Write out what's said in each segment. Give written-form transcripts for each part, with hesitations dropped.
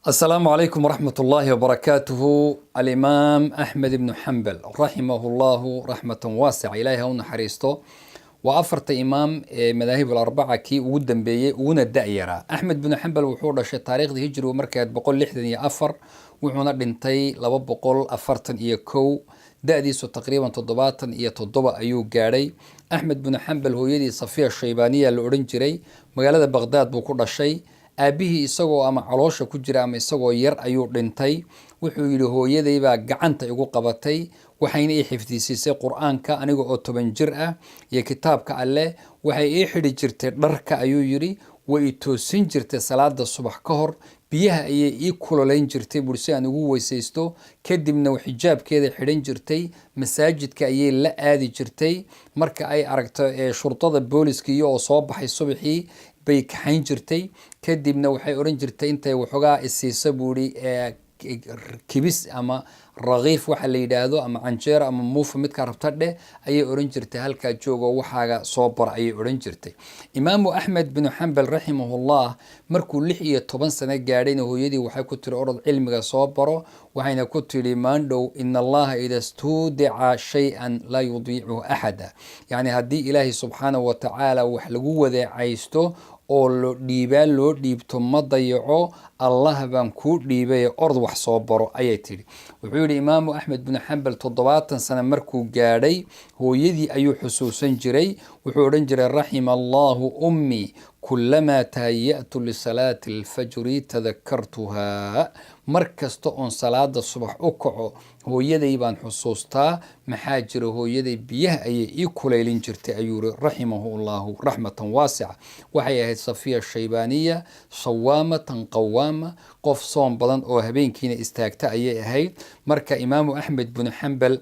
السلام عليكم ورحمة الله وبركاته. الإمام أحمد بن حنبل رحمه الله رحمة واسعة إلهي هون حريستو وأفرت إمام مذاهب الأربعة كي ودن بي وندأيرا أحمد بن حنبل وحور شي تاريخ دي هجري ومركز بقول لحدن يا أفر وحونا دنتي لبا بقول أفرتن إيا كو دأديسو تقريبا تضباطن إيا تضبا أيو قاري أحمد بن حنبل هو يدي صفية الشيبانية الأورنجري مقالة بغداد بوكور الشي aabihii isagoo ama caloosha ku jira ama isagoo yar ayuu dhintay wuxuu yiri hooyaday baa gacanta igu qabatay waxayna ii xifdisay quraanka aniga oo 10 jir ah iyo kitaabka alle waxay ii xidhi jirtay dharka ayuu yiri way toosin jirtay salaada subax ka hor biyaha ayay ii kululeyn jirtay bulsi aan ugu weysaysto kadibna wax xijaabkeeda xidhan jirtay masaajidka ayay la aadi jirtay marka ay aragto shurtada booliska iyo soo baxay subaxii bay kaxayn jirtay kadibna waxay oran jirtay intay waxoogaa isiisa buuri kibis ama raqiif waxa la yiraahdo ama canjeer ama muufa midka rabta dheh ayay oran jirtay halka joogo waxaaga soo bar ayay oran jirtay Imam Ahmed bin Hanbal rahimahullah markuu 16 sano gaadhayna hooyadii waxay ku tiri orod cilmiga soo baro waxayna ku tiri maandhow inna allaha idha studi'a shay'an la yudhi'u ahada yani hadii ilaahi subhanahu wa ta'ala wax lagu wadeecaysto oo loo dhiibto ma dayaco allah baan ku dhiibay ord wax soo baro ayay tiri wuxuu yiri Imam Ahmed bin Hanbal 70 sano markuu gaadhay hooyadii ayuu xusuusan jiray wuxuu oran jiray rahimallahu ummi كلما تهيأت لصلاة الفجر تذكرتها مركزت أن صلاة الصبح أكعو هو يدي بان حصوصتا محاجر هو يدي بيه أي إيكوليلين جرت أيوري رحمه الله رحمة واسعة وحياه صفية الشيبانية صوامة قوامة قف صوم بلان أو هبين كين استاكتا أي هيد مركا إمام أحمد بن حنبل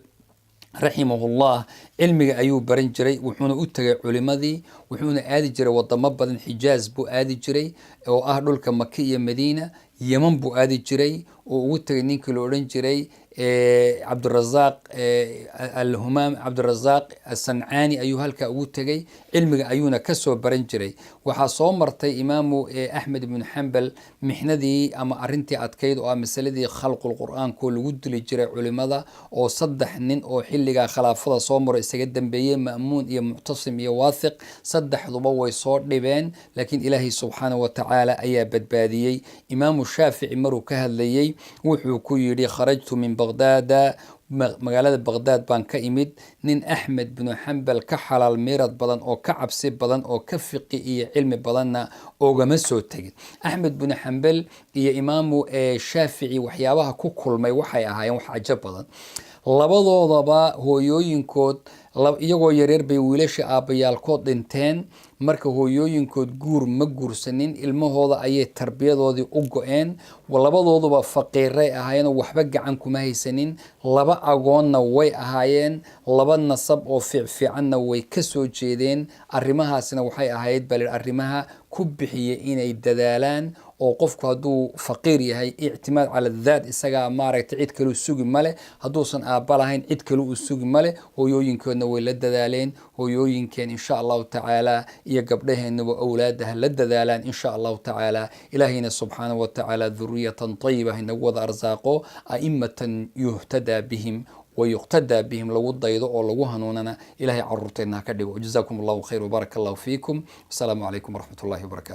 رحمه الله علمي أيوب برنجري وحنا أتجا علماء وحنا آدي جري وضم بدن حجاز بو آدي جري أو أهل مكية مدينة يمن بو آدي جري وأتجا نيكل أورنجري عبد الرزاق الهمام عبد الرزاق الصنعاني أيها الكأوتجي علمي أيونا كسو برنجري وحصوم مرتي إمام أحمد بن حنبل محندي أما أرنتي أتكيد أو مسألة خلق القرآن كل ود لجري علماء أو صدح نين أو حلقة خلافة صومر استجدن بيه مأمون يا معتصم يا واثق صدح ضبوي صور لبان لكن إلهي سبحانه وتعالى أي بدباديي إمام الشافعي مرو كهليي وحكو يري خرجت من بغداد مقالة بغداد بان كإمد نين أحمد بن حنبل كحلال ميراد بدن أو كعبسي بدن أو كفقي علم بدن أو جمسو تجد أحمد بن حنبل يا إمام الشافعي وحيابها كل ما يوحي هاي وحاجة بدن labadooda hooyooyinkood iyagoo yareer bay wiilasha aabayaalkood dhinteen marka hooyooyinkood guur ma guursanin ilmahooda ayay tarbiyadoodii u go'een labadooduba faqiiray ahaayeen waxba gacan kuma haysanin laba agoonna way ahaayeen laba nasab oo fiicanna way ka soo jeedeen arrimahaasina waxay ahayd bal arrimaha ku bixiyay inay dadaalaan oo qofku haduu faqiir yahay i'timaad ala dhaad isaga maaragtay cid kale sugi male haduusan aabba lahayn cid kale u sugi male hooyooyinkoodna way la dadaaleen hooyooyinkeen insha Allah ta'ala iyo gabdhaheennaba awlaadaha la dadaalaan insha Allah ta'ala ilaahina subhanahu wa ta'ala dhurriyatan tayyibah inagu wada arsaaqo a'immatan yuhtada bihim ويقتدى بهم لو ضيضوا أو لو هنوننا إلهي عرورتنا كدي وجزاكم الله خير وبارك الله فيكم والسلام عليكم ورحمة الله وبركاته.